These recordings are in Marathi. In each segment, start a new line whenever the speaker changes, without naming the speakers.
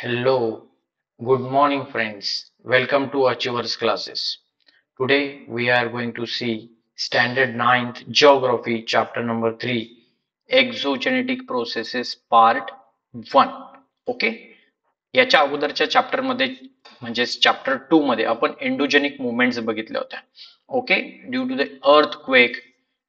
Hello, good morning, friends. Welcome to Achievers classes. Today we are going to see Standard Ninth Geography, Chapter number 3, Exogenetic Processes, Part 1. Okay, याच्या अगोदरच्या चॅप्टर मध्ये म्हणजेच चॅप्टर 2 मध्ये आपण एंडोजेनिक मुवमेंट्स बघितल्या होत्या. Okay, due to the earthquake,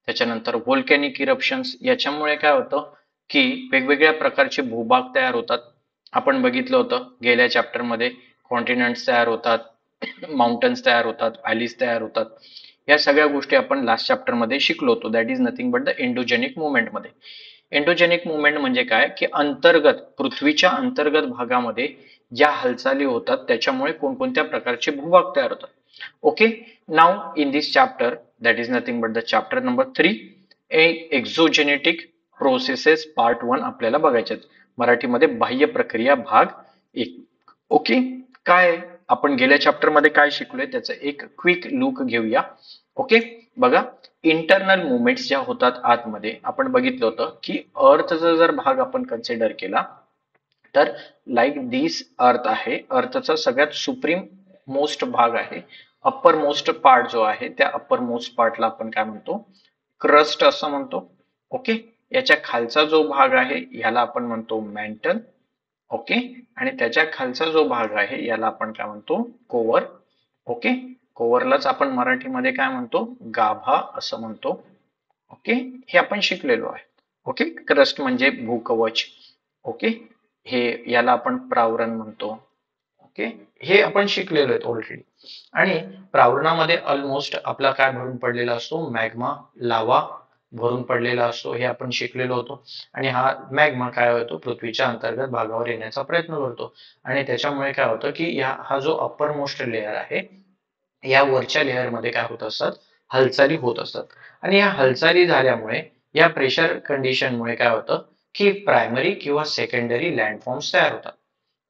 त्याच्यानंतर व्होल्कॅनिक इरप्शन्स, याच्यामुळे काय होतं की वेगवेगळ्या प्रकारचे भूभाग तयार होतात. आपण बघितलं होतं गेल्या चॅप्टर मध्ये कॉन्टिनेंट्स तयार होतात, माउंटन्स तयार होतात, व्हॅलीज तयार होतात. या सगळ्या गोष्टी आपण लास्ट चॅप्टर मध्ये शिकलो होतो. That is nothing but the endogenic movement मध्ये. एंडोजेनिक मुवमेंट म्हणजे काय की अंतर्गत पृथ्वीच्या अंतर्गत भागामध्ये ज्या हालचाली होतात त्याच्यामुळे कोणकोणत्या प्रकारचे भूभाग तयार होतात. Okay, now in this chapter, that is nothing but the chapter number 3, exogenetic processes part 1 आपल्याला बघायचे आहेत. मराठीमध्ये बाह्य प्रक्रिया भाग 1. ओके, काय आपण गेल्या चॅप्टर मध्ये काय शिकलोय त्याचं एक क्विक लुक घेऊया. ओके, बघा, इंटरनल मुवमेंट्स ज्या होतात आतमध्ये, आपण बघितलं होतं की अर्थचा जर भाग आपण कन्सिडर केला तर लाईक दिस अर्थ आहे, अर्थचा सगळ्यात सुप्रीम मोस्ट भाग आहे. अप्पर मोस्ट पार्ट जो आहे त्या अप्पर मोस्ट पार्टला आपण काय म्हणतो, क्रस्ट असं म्हणतो. ओके, याच्या खालचा जो भाग आहे याला आपण म्हणतो मॅन्टल. ओके, आणि त्याच्या खालचा जो भाग आहे याला आपण काय म्हणतो, कोवर. ओके, कोवरलाच आपण मराठीमध्ये काय म्हणतो, गाभा असं म्हणतो. ओके, हे आपण शिकलेलो आहे. ओके, क्रस्ट म्हणजे भूकवच. ओके, हे याला आपण प्रावरण म्हणतो. ओके, हे आपण शिकलेलो आहे ऑलरेडी. आणि प्रावरणामध्ये ऑलमोस्ट आपला काय भरून पडलेला असतो, मॅग्मा, लावा भरून पडलेला असतो, हे आपण शिकलेलो होतो. आणि हा मॅग्मा काय होतो, पृथ्वीच्या अंतर्गत भागावर येण्याचा प्रयत्न करतो. आणि त्याच्यामुळे काय होतं की हा जो अप्पर मोस्ट लेअर आहे या वरच्या लेअर मध्ये काय होत असतात, हालचाली होत असतात. आणि या हालचाली झाल्यामुळे या प्रेशर कंडिशनमुळे काय होतं की प्रायमरी किंवा सेकंडरी लँडफॉर्म्स तयार होतात.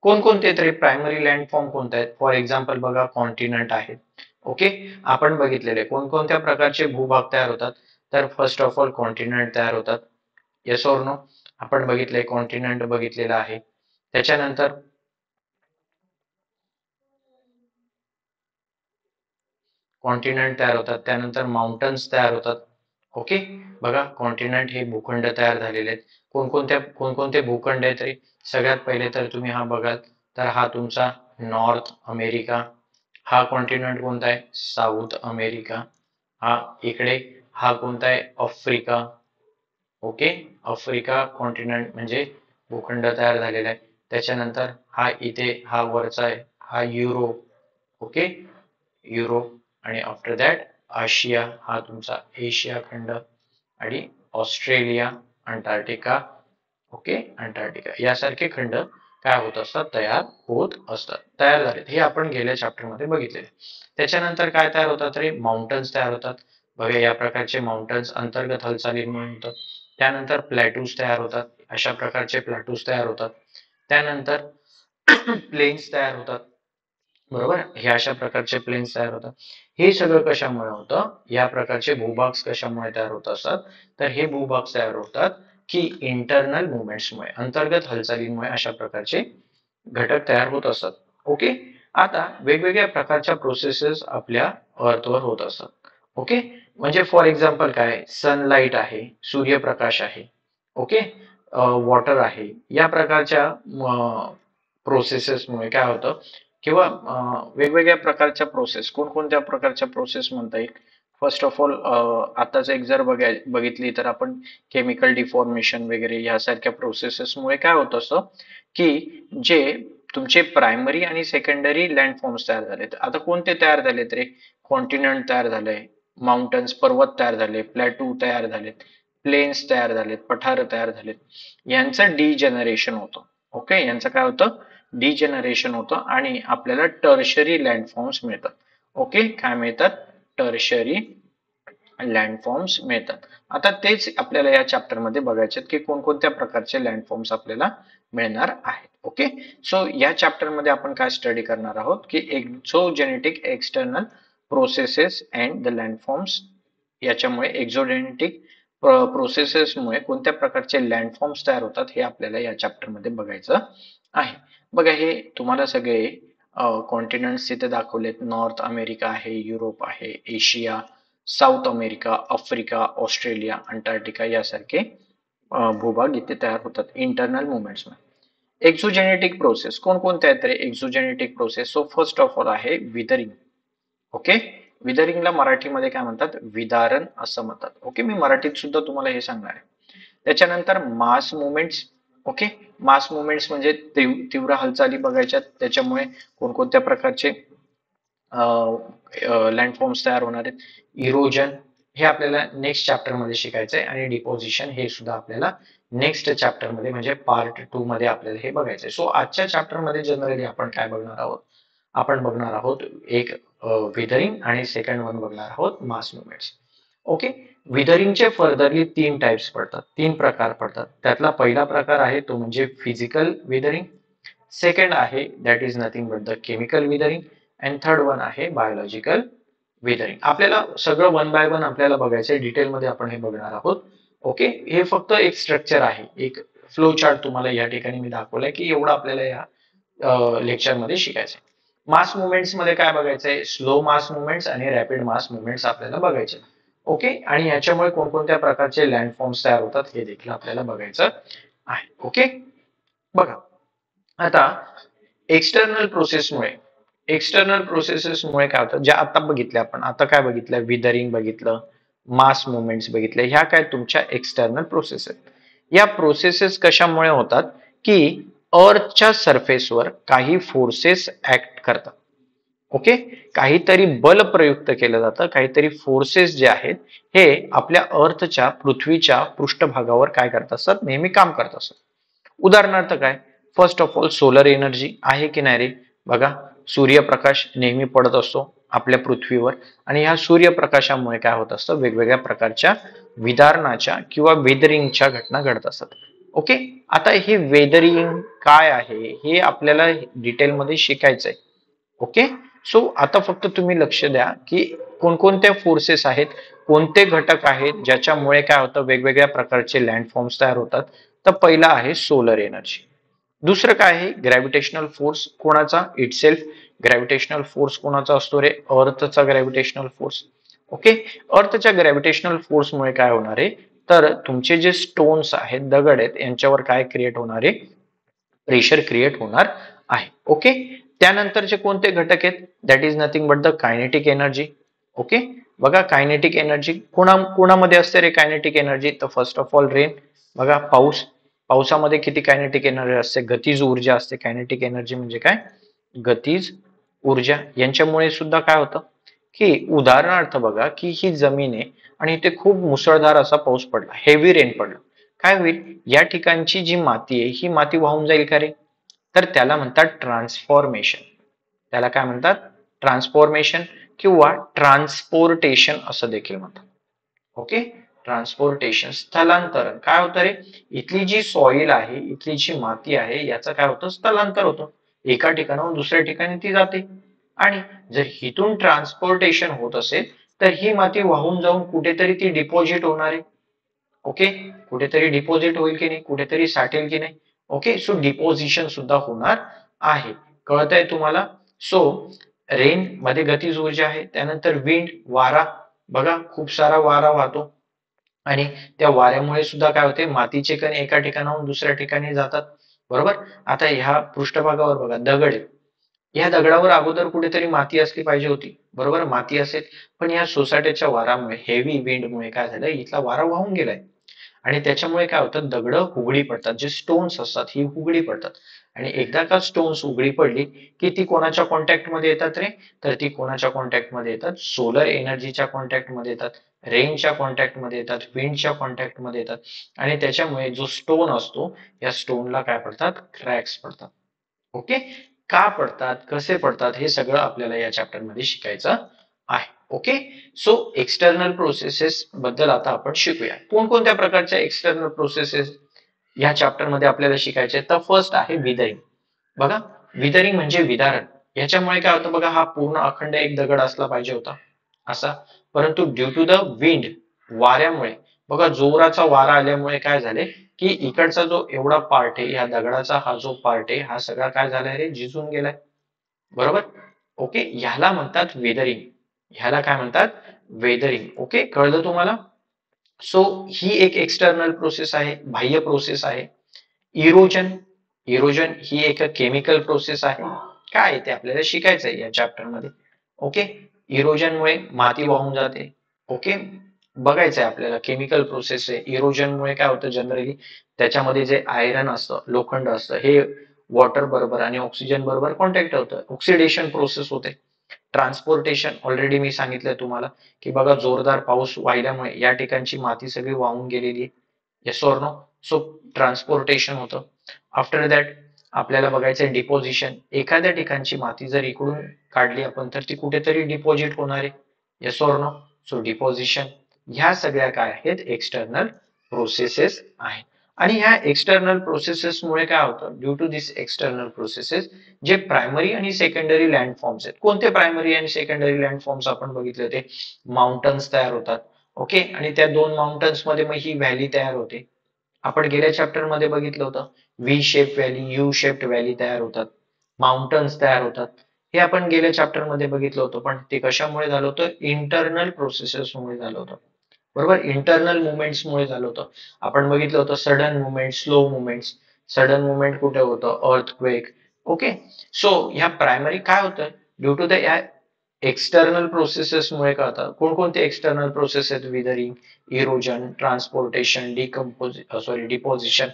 कोणकोणते तरी प्रायमरी लँडफॉर्म कोणते आहेत, फॉर एक्झाम्पल बघा, कॉन्टिनेंट आहेत. ओके, आपण बघितलेले कोणकोणत्या प्रकारचे भूभाग तयार होतात, तर फर्स्ट ऑफ ऑल कॉन्टिनेंट तयार होतात. येस ऑर नो, आपण बघितले कॉन्टिनेंट बघितलेला आहे. त्याच्यानंतर कॉन्टिनेंट तयार होतात, त्यानंतर माउंटन्स तयार होतात. ओके, बघा, कॉन्टिनेंट हे भूखंड तयार झालेले आहेत. कोणकोणते भूखंड आहेत रे, सगळ्यात पहिले तर तुम्ही हा बघाल तर हा तुमचा नॉर्थ अमेरिका. हा कॉन्टिनेंट कोणता आहे, साऊथ अमेरिका. हा इकडे हा कोणता आहे, आफ्रिका. ओके, आफ्रिका कॉन्टिनेंट म्हणजे भूखंड तयार झालेला आहे. त्याच्यानंतर हा इथे हा वरचा आहे, हा युरोप. Okay, Europe. आणि आफ्टर दॅट आशिया, हा तुमचा एशिया खंड. आणि ऑस्ट्रेलिया, अंटार्क्टिका. ओके, अंटार्क्टिका यासारखे खंड काय होत असतात, तयार होत असतात, तयार झालेत. हे आपण गेल्या चॅप्टर मध्ये बघितलेले. त्याच्यानंतर काय तयार होतात रे, माउंटन्स तयार होतात. बघा, या प्रकारचे माउंटन्स अंतर्गत हालचालींमुळे होतात. त्यानंतर प्लॅटूज तयार होतात, अशा प्रकारचे प्लॅटूज तयार होतात. त्यानंतर प्लेन्स तयार होतात. बरोबर, हे अशा प्रकारचे प्लेन्स तयार होतात. हे सगळं कशामुळे होतं, या प्रकारचे भूभाग कशामुळे तयार होत असतात, तर हे भूभाग तयार होतात की इंटरनल मुवमेंट्समुळे, अंतर्गत हालचालींमुळे अशा प्रकारचे घटक तयार होत असतात. ओके, आता वेगवेगळ्या प्रकारच्या प्रोसेसेस आपल्या अर्थवर होत असतात. ओके, म्हणजे फॉर एक्झाम्पल काय, सनलाइट आहे, सूर्यप्रकाश आहे. ओके, वॉटर आहे, या प्रकारच्या प्रोसेसेसमुळे काय होतं, किंवा वेगवेगळ्या प्रकारच्या प्रोसेस, कोणकोणत्या प्रकारच्या प्रोसेस म्हणता येईल. फर्स्ट ऑफ ऑल, आताच एक जर बघितली तर आपण केमिकल डिफॉर्मेशन वगैरे यासारख्या प्रोसेसेसमुळे काय होत असतं की जे तुमचे प्रायमरी आणि सेकंडरी लँडफॉर्म्स तयार झालेत. आता कोणते तयार झालेत रे, कॉन्टिनेंट तयार झालंय, माउंटन्स पर्वत तयार झाले, प्लॅटू तयार झालेत, प्लेन्स तयार झालेत, पठार तयार झालेत. यांचं डिजनरेशन होतं. ओके, यांचं काय होतं, डिजनरेशन होतं आणि आपल्याला टर्शरी लँडफॉर्म्स मिळतात. ओके, काय मिळतात, टर्शरी लँडफॉर्म्स मिळतात. आता तेच आपल्याला या चॅप्टर मध्ये बघायचे की कोणकोणत्या प्रकारचे लँडफॉर्म्स आपल्याला मिळणार आहेत. ओके, सो या चॅप्टर मध्ये आपण काय स्टडी करणार आहोत की एक्झोजेनेटिक एक्सटर्नल प्रोसेसेस अँड द लँडफॉर्म्स. याच्यामुळे एक्झोजेनेटिक प्रोसेसेसमुळे कोणत्या प्रकारचे लँडफॉर्म्स तयार होतात हे आपल्याला या चॅप्टर मध्ये बघायचं आहे. बघा, हे तुम्हाला सगळे कॉन्टिनेंट्स इथे दाखवलेत. नॉर्थ अमेरिका आहे, युरोप आहे, Asia, south America, Africa, Australia, Antarctica यासारखे भूभाग इथे तयार होतात इंटरनल मुवमेंट्स मध्ये. एक्झोजेनेटिक प्रोसेस कोणकोणत्या आहेत रे exogenetic process? So first of all आहे विदरिंग. ओके, विदरिंगला मराठीमध्ये काय म्हणतात? विदारण असं म्हणतात. ओके, मी मराठीत सुद्धा तुम्हाला हे सांगणार आहे. त्याच्यानंतर मास मुवमेंट्स. ओके, मास मुवमेंट्स म्हणजे तीव्र हालचाली बघायच्या, त्याच्यामुळे कोणकोणत्या प्रकारचे लँडफॉर्म्स तयार होणार आहेत. इरोजन हे आपल्याला नेक्स्ट चॅप्टर मध्ये शिकायचं आहे, आणि डिपोजिशन हे सुद्धा आपल्याला नेक्स्ट चॅप्टर मध्ये म्हणजे पार्ट 2 मध्ये आपल्याला हे बघायचंय. सो आजच्या चॅप्टर मध्ये जनरली आपण काय बघणार आहोत? आपण बघणार आहोत एक विदरिंग, आणि सेकंड वन बघणार आहोत मास मुवमेंट्स. ओके, विदरिंगचे फर्दरली 3 टाइप्स पडतात, 3 प्रकार पडतात. त्यातला पहिला प्रकार आहे तो म्हणजे फिजिकल विदरिंग, सेकंड आहे that is nothing but the chemical withering, and third one आहे बायोलॉजिकल विदरिंग. आपल्याला सगळं वन बाय वन आपल्याला बघायचंय, डिटेलमध्ये आपण हे बघणार आहोत. ओके, हे फक्त एक स्ट्रक्चर आहे, एक फ्लो चार्ट तुम्हाला या ठिकाणी मी दाखवलाय की एवढं आपल्याला या लेक्चर मध्ये शिकायचंय. मास मुवमेंट्स मध्ये काय बघायचंय? स्लो मास मुवमेंट्स आणि रॅपिड मास मुवमेंट्स आपल्याला बघायचे. ओके, आणि याच्यामुळे कोणकोणत्या प्रकारचे लँडफॉर्म्स तयार होतात हे देखील आपल्याला बघायचं आहे. ओके, बघा आता एक्सटर्नल प्रोसेसेसमुळे काय होतं, ज्या आता बघितल्या आपण, आता काय बघितलं? विदरिंग बघितलं, मास मुवमेंट्स बघितले, ह्या काय तुमच्या एक्सटर्नल प्रोसेस आहेत. या प्रोसेसेस कशामुळे होतात? की अर्थच्या सरफेसवर काही फोर्सेस ऍक्ट करतात. ओके, काहीतरी बल प्रयुक्त केलं जातं, काहीतरी फोर्सेस जे आहेत हे आपल्या अर्थच्या, पृथ्वीच्या पृष्ठभागावर काय करत असतात? नेहमी काम करत असतात. उदाहरणार्थ काय? First of all solar energy आहे की नाही रे? बघा, सूर्यप्रकाश नेहमी पडत असतो आपल्या पृथ्वीवर, आणि ह्या सूर्यप्रकाशामुळे काय होत असतं? वेगवेगळ्या प्रकारच्या विदारणाच्या किंवा वेदरिंगच्या घटना घडत असतात. ओके, आता हे वेदरिंग काय आहे हे आपल्याला डिटेलमध्ये शिकायचंय. ओके, सो आता फक्त तुम्ही लक्ष द्या की कोणकोणत्या फोर्सेस आहेत, कोणते घटक आहेत ज्याच्यामुळे काय होतं? वेगवेगळ्या प्रकारचे लँडफॉर्म्स तयार होतात. तर पहिला आहे सोलर एनर्जी. दुसरं काय आहे? Gravitational force. कोणाचा? इटसेल्फ. ग्रॅव्हिटेशनल फोर्स कोणाचा असतो रे? अर्थचा ग्रॅव्हिटेशनल फोर्स. ओके, अर्थच्या ग्रॅव्हिटेशनल फोर्समुळे काय होणार आहे? तर तुमचे जे स्टोन्स आहेत, दगड आहेत, यांच्यावर काय क्रिएट होणार आहे? प्रेशर क्रिएट होणार आहे. ओके, त्यानंतरचे कोणते घटक आहेत? That is nothing but the kinetic energy. Okay, बघा कायनेटिक एनर्जी कोणामध्ये असते रे कायनेटिक एनर्जी? तर फर्स्ट ऑफ ऑल रेन. बघा, पावसामध्ये किती कायनेटिक एनर्जी असते? गतीज ऊर्जा असते. कायनेटिक एनर्जी म्हणजे काय? गतीज ऊर्जा. यांच्यामुळे सुद्धा काय होतं की उदाहरणार्थ बघा की ही जमीन आहे आणि इथे खूप मुसळधार असा पाऊस पडला, हेवी रेन पडला. काय होईल? या ठिकाणची जी माती आहे ही माती वाहून जाईल का रे? तर त्याला म्हणतात ट्रान्सफॉर्मेशन. त्याला काय म्हणतात? ट्रान्सफॉर्मेशन किंवा ट्रान्सपोर्टेशन असं देखील म्हणतात. ओके, ट्रान्सपोर्टेशन, स्थलांतरण. काय होतं रे? इथली जी सॉइल आहे, इथली जी माती आहे, याचं काय होतं? स्थलांतर होतं, एका ठिकाणाहून दुसऱ्या ठिकाणी ती जाते. आणि जर हिथून ट्रान्सपोर्टेशन होत असेल तर ही माती वाहून जाऊन कुठेतरी ती डिपॉझिट होणार आहे. ओके, कुठेतरी डिपॉझिट होईल की नाही? कुठेतरी साठेल की नाही? ओके, सो डिपॉझिशन सुद्धा होणार आहे. कळतंय तुम्हाला? सो रेन मध्ये गतीज ऊर्जा आहे. त्यानंतर विंड, वारा. बघा, खूप सारा वारा वाहतो आणि त्या वाऱ्यामुळे सुद्धा काय होते? मातीचे कण एका ठिकाणाहून दुसऱ्या ठिकाणी जातात. बरोबर. आता ह्या पृष्ठभागावर बघा दगड आहे. या दगडावर अगोदर कुठेतरी माती असली पाहिजे होती. बरोबर, माती असेल, पण या सोसायटीच्या वारामुळे, हेवी विंडमुळे काय झालं? इथला वारा वाहून गेलाय आणि त्याच्यामुळे काय होतं? दगड उघडी पडतात. जे स्टोन्स असतात ही उघडी पडतात, आणि एकदा का स्टोन्स उघडी पडली की ती कोणाच्या कॉन्टॅक्ट मध्ये येतात रे? तर ती कोणाच्या कॉन्टॅक्ट मध्ये येतात? सोलर एनर्जीच्या कॉन्टॅक्ट मध्ये येतात, रेनच्या कॉन्टॅक्ट मध्ये येतात, विंडच्या कॉन्टॅक्ट मध्ये येतात, आणि त्याच्यामुळे जो स्टोन असतो या स्टोनला काय पडतात? क्रॅक्स पडतात. ओके, का पडतात, कसे पडतात, हे सगळं आपल्याला या चॅप्टर मध्ये शिकायचं आहे. ओके, सो एक्सटर्नल प्रोसेसेस बद्दल आता आपण शिकूया. कोणकोणत्या प्रकारच्या एक्सटर्नल प्रोसेसेस या चॅप्टर मध्ये आपल्याला शिकायचे? तर फर्स्ट आहे विदरिंग. बघा, विदरिंग म्हणजे विदारण. याच्यामुळे काय होतं? बघा, हा पूर्ण अखंड एक दगड असला पाहिजे होता असा, परंतु ड्यू टू द विंड, वाऱ्यामुळे बघा जोराचा वारा आल्यामुळे काय झाले की इकडचा जो एवढा पार्ट आहे, या दगडाचा हा जो पार्ट आहे हा सगळा काय झालाय रे, झिजून गेलाय. बरोबर. ओके, ह्याला म्हणतात वेदरिंग. ह्याला काय म्हणतात, वेदरिंग. ओके, कळलं तुम्हाला? सो ही एक एक्सटर्नल प्रोसेस आहे, बाह्य प्रोसेस आहे. इरोजन, इरोजन ही एक केमिकल प्रोसेस आहे. काय आहे ते आपल्याला शिकायचं आहे या चॅप्टर मध्ये. ओके, इरोजनमुळे माती वाहून जाते. ओके, बघायचं आहे आपल्याला, केमिकल प्रोसेस आहे. इरोजनमुळे काय होतं जनरली, त्याच्यामध्ये जे आयरन असतं, लोखंड असतं, हे वॉटर बरोबर आणि ऑक्सिजन बरोबर कॉन्टॅक्ट होतं, ऑक्सिडेशन प्रोसेस होते. ट्रान्सपोर्टेशन ऑलरेडी मी सांगितलं तुम्हाला की बघा जोरदार पाऊस वाहिल्यामुळे या ठिकाणची माती सगळी वाहून गेलेली आहे. Yes or no? So transportation होतं. आफ्टर दॅट आपल्याला बघायचं डिपोजिशन. एखाद्या ठिकाणची माती जर इकडून काढली आपण तर ती कुठेतरी डिपॉझिट होणार आहे. Yes or no? So deposition. ह्या सगळ्या काय आहेत, एक्सटर्नल प्रोसेसेस आहेत. आणि ह्या एक्सटर्नल प्रोसेसेसमुळे काय होतं, due to this external processes जे प्रायमरी आणि सेकंडरी लँडफॉर्म्स आहेत. कोणते प्रायमरी आणि सेकंडरी लँडफॉर्म्स आपण बघितले होते, माउंटन्स तयार होतात. ओके, आणि त्या दोन माउंटन्स मध्ये मग ही व्हॅली तयार होते. आपण गेल्या चॅप्टर मध्ये बघितलं होतं, V shape valley, you shape valley तयार होतात, माउंटन्स तयार होतात. हे आपण गेल्या चॅप्टर मध्ये बघितलं होतं, पण ते कशामुळे झालं होतं, इंटरनल प्रोसेसेसमुळे झालं होतं. बरोबर, इंटरनल मुवमेंट्समुळे झालं होतं. आपण बघितलं होतं sudden movement, slow movements. Sudden movement कुठे होतं, अर्थक्वेक. ओके, सो ह्या प्रायमरी काय होतं, ड्यू टू द एक्सटर्नल प्रोसेसेसमुळे काय होतं, कोणकोणते एक्सटर्नल प्रोसेस आहेत, विदरिंग, इरोजन, ट्रान्सपोर्टेशन, डिपोजिशन.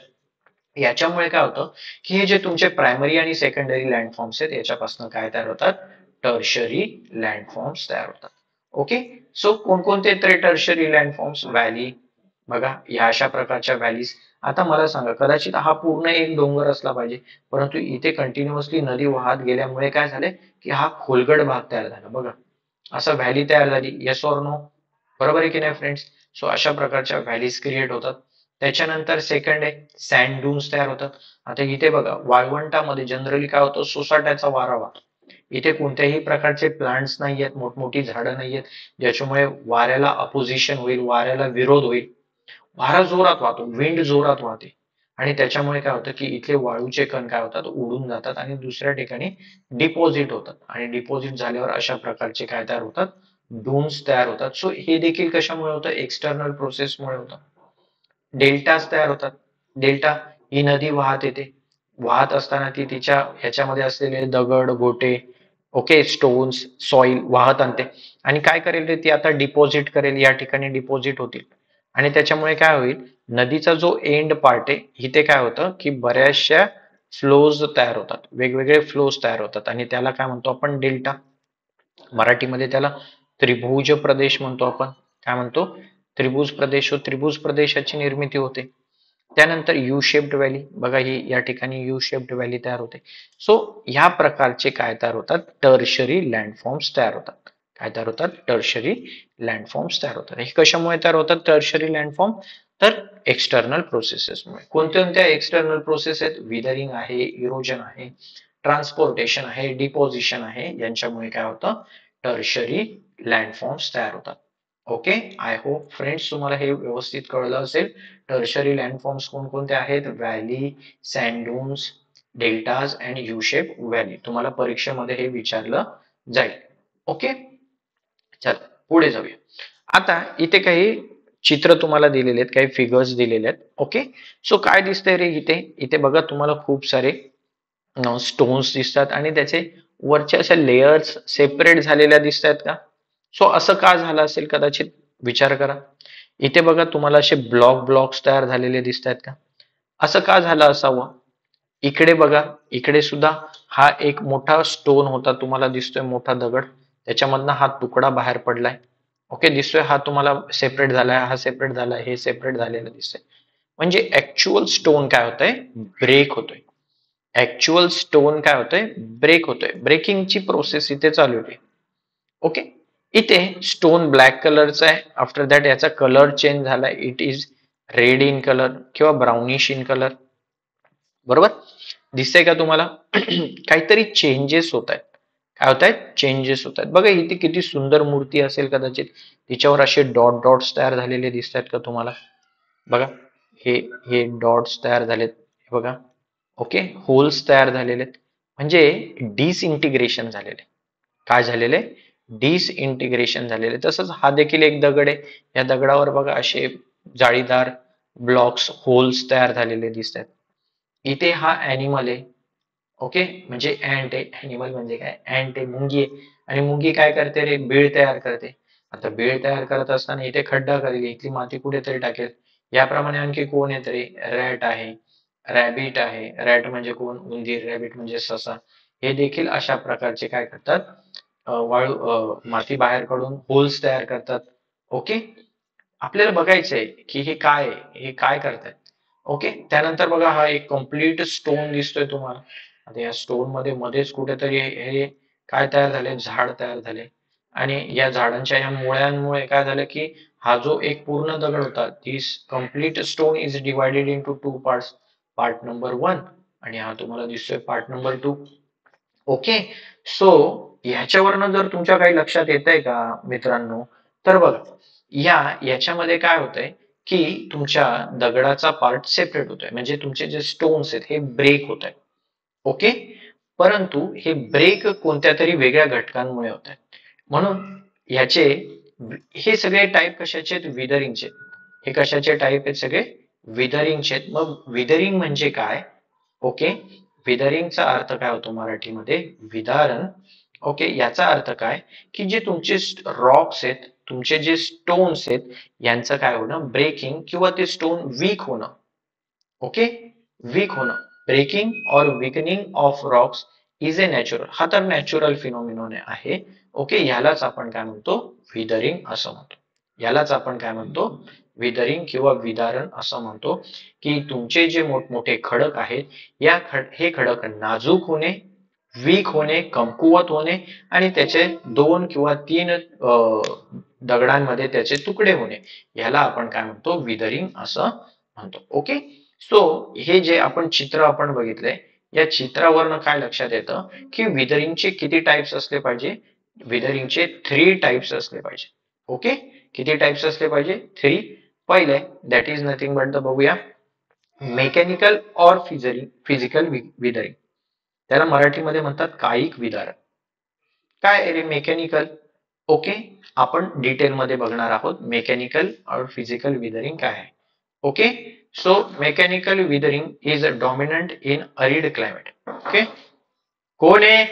याच्यामुळे काय होतं की हे जे तुमचे प्रायमरी आणि सेकंडरी लँडफॉर्म्स आहेत याच्यापासून काय तयार होतात, टर्शरी लँडफॉर्म्स तयार होतात. ओके, सो कोणकोणते तरी टर्शरी लँडफॉर्म्स, व्हॅली. बघा या अशा प्रकारच्या व्हॅलीज. आता मला सांगा, कदाचित हा पूर्ण एक डोंगर असला पाहिजे, परंतु इथे कंटिन्युअसली नदी वाहत गेल्यामुळे काय झाले की हा खोलगट भाग तयार झाला. बघा असं व्हॅली तयार झाली. Yes or no? बरोबर आहे की नाही फ्रेंड्स? सो अशा प्रकारच्या व्हॅलीज क्रिएट होतात. त्याच्यानंतर सेकंड आहे, सँड ड्यून्स तयार होतात. आता इथे बघा वाळवंटामध्ये जनरली काय होतं, सोसाट्याचा वारा वाहतो. इथे कोणत्याही प्रकारचे प्लांट्स नाही आहेत, मोठमोठी झाडं नाही आहेत, ज्याच्यामुळे वाऱ्याला अपोजिशन होईल, वाऱ्याला विरोध होईल. वारा जोरात वाहतो, विंड जोरात वाहते, आणि त्याच्यामुळे काय होतं की इथले वाळूचे कण काय होतात, उडून जातात आणि दुसऱ्या ठिकाणी डिपॉझिट होतात. आणि डिपॉझिट झाल्यावर अशा प्रकारचे काय तयार होतात, डून्स तयार होतात. सो हे देखील कशामुळे होतं, एक्सटर्नल प्रोसेसमुळे होतं. डेल्टाज तयार होतात. डेल्टा ही नदी वाहत येते, वाहत असताना ती तिच्या ह्याच्यामध्ये असलेले दगड गोटे, ओके, स्टोन्स, सॉइल वाहत आणते, आणि काय करेल रे ती, आता डिपॉझिट करेल, या ठिकाणी डिपॉझिट होतील. आणि त्याच्यामुळे काय होईल, नदीचा जो एंड पार्ट आहे इथे काय होतं की बऱ्याचशा फ्लोज तयार होतात, वेगवेगळे फ्लोज तयार होतात, आणि त्याला काय म्हणतो आपण, डेल्टा. मराठीमध्ये त्याला त्रिभुज प्रदेश म्हणतो आपण. काय म्हणतो, त्रिभुज प्रदेश. त्रिभुज प्रदेशाची निर्मिती होते. त्यानंतर यू शेप्ड व्हॅली. बघा ही या ठिकाणी यू शेप्ड व्हॅली तयार होते. सो ह्या प्रकारचे काय तयार होतात, टर्शरी लँडफॉर्म्स तयार होतात. काय तयार होतात, टर्शरी लँडफॉर्म्स तयार होतात. हे कशामुळे तयार होतात टर्शरी लँडफॉर्म, तर एक्सटर्नल प्रोसेसेसमुळे. कोणत्या एक्सटर्नल प्रोसेस आहेत, विदरिंग आहे, इरोजन आहे, ट्रान्सपोर्टेशन आहे, डिपोजिशन आहे, यांच्यामुळे काय होतं, टर्शरी लँडफॉर्म्स तयार होतात. ओके, आय होप फ्रेंड्स तुम्हाला हे व्यवस्थित कळलं असेल. टर्शरी लँडफॉर्म्स कोणकोणते आहेत, valley, sand dunes, deltas and U shape valley. तुम्हाला परीक्षेमध्ये हे विचारलं जाईल. ओके, चला पुढे जाऊया. आता इथे काही चित्र तुम्हाला दिलेले आहेत, काही फिगर्स दिलेले आहेत. ओके, सो काय दिसतंय रे इथे, इथे बघा तुम्हाला खूप सारे स्टोन्स दिसतात, आणि त्याचे वरच्या अशा लेयर्स सेपरेट झालेल्या दिसत आहेत का. सो असं का झालं असेल, कदाचित विचार करा. इथे बघा तुम्हाला असे ब्लॉक्स तयार झालेले दिसत आहेत का, असं का झालं असावं. इकडे बघा, इकडे सुद्धा हा एक मोठा स्टोन होता, तुम्हाला दिसतोय मोठा दगड, त्याच्यामधनं हा तुकडा बाहेर पडलाय. ओके, दिसतोय हा तुम्हाला सेपरेट झालाय, हा सेपरेट झालाय, हे सेपरेट झालेलं दिसतंय. म्हणजे ऍक्च्युअल स्टोन काय होतंय, ब्रेक होतोय. ऍक्च्युअल स्टोन काय होतंय, ब्रेक होतोय. ब्रेकिंगची प्रोसेस इथे चालू आहे. ओके, इथे स्टोन ब्लॅक कलरचा आहे. आफ्टर दॅट याचा कलर चेंज झालाय, it is red in colour किंवा ब्राउनिश इन कलर. बरोबर दिसतंय का तुम्हाला? काहीतरी चेंजेस होत आहेत, काय होत आहेत, चेंजेस होत आहेत. बघा इथे किती सुंदर मूर्ती असेल, कदाचित तिच्यावर असे डॉट डॉट्स तयार झालेले दिसत आहेत का तुम्हाला? बघा, हे हे डॉट्स तयार झालेत, हे बघा. ओके, होल्स तयार झालेले आहेत, म्हणजे डिसइंटिग्रेशन झालेले. काय झालेले? डिसइंटिग्रेशन झालेले. तसंच हा देखील एक दगड आहे, या दगडावर बघा असे जाळीदार ब्लॉक्स, होल्स तयार झालेले दिसत आहेत. इथे हा ॲनिमल आहे. ओके, म्हणजे अँट आहे. ॲनिमल म्हणजे काय? अँट आहे, मुंगी आहे. आणि मुंगी काय करते रे? बीळ तयार करते. आता बीळ तयार करत असताना इथे खड्डा करेल, इथली माती कुठेतरी टाकेल. याप्रमाणे आणखी कोण आहे तरी? रॅट आहे, रॅबिट आहे. रॅट म्हणजे कोण? उंदीर. रॅबिट म्हणजे ससा. हे देखील अशा प्रकारचे काय करतात? माती बाहेर काढून होल्स तयार करतात. ओके, आपल्याला बघायचंय की हे काय आहे, हे काय करतात. ओके, त्यानंतर बघा हा एक कम्प्लीट स्टोन दिसतोय तुम्हाला. आता या स्टोन मध्ये मध्येच कुठेतरी हे काय तयार झाले? झाड तयार झाले. आणि या झाडांच्या या मुळ्यांमुळे काय झालं की हा जो एक पूर्ण दगड होता, this complete stone is divided into two parts. Part number 1 आणि हा तुम्हाला दिसतोय पार्ट नंबर 2. ओके, सो ह्याच्यावरनं जर तुमच्या काही लक्षात येतंय का मित्रांनो, तर बघा याच्यामध्ये काय होतंय की तुमच्या दगडाचा पार्ट सेपरेट होतोय, म्हणजे तुमचे जे स्टोन्स आहेत हे ब्रेक होत आहेत. ओके, परंतु हे ब्रेक कोणत्या तरी वेगळ्या घटकांमुळे होत आहेत. म्हणून ह्याचे हे सगळे टाईप कशाचे आहेत? विदरिंगचे. हे कशाचे टाईप आहेत? सगळे विदरिंगचे आहेत. मग विदरिंग म्हणजे काय? ओके, विदरिंगचा अर्थ काय होतो मराठीमध्ये? विदारण. ओके, याचा अर्थ काय की जे तुमचे रॉक्स आहेत, तुमचे जे स्टोन्स आहेत, यांचं काय होणं? ब्रेकिंग किंवा ते स्टोन वीक होणं. ओके, वीक होणं. ब्रेकिंग और weakening of Roxx is a natural. हा तर नॅचरल फिनॉमिनॉन आहे. ओके, यालाच आपण काय म्हणतो? विदरिंग असं म्हणतो. यालाच आपण काय म्हणतो? विदरिंग किंवा विदारण असं म्हणतो. की तुमचे जे मोठमोठे खडक आहेत, हे खडक नाजूक होणे, वीक होणे, कमकुवत होणे आणि त्याचे 2 किंवा 3 दगडांमध्ये त्याचे तुकडे होणे, ह्याला आपण काय म्हणतो? विदरिंग असं म्हणतो. ओके, सो हे जे आपण चित्र आपण बघितलंय, या चित्रावरनं काय लक्षात येतं की विदरिंगचे किती टाइप्स असले पाहिजे? विदरिंगचे 3 टाइप्स असले पाहिजे. ओके, किती टाइप्स असले पाहिजे? 3. पहिले, that is nothing but the, बघूया, मेकॅनिकल और फिजिकल विदरिंग. त्याला मराठीमध्ये म्हणतात कायिक विदारण. काय रे मेकॅनिकल? ओके, आपण डिटेल मध्ये बघणार आहोत मेकॅनिकल और फिजिकल विदरिंग काय आहे. Okay, so mechanical withering is dominant in arid climate. Okay, कोण आहे?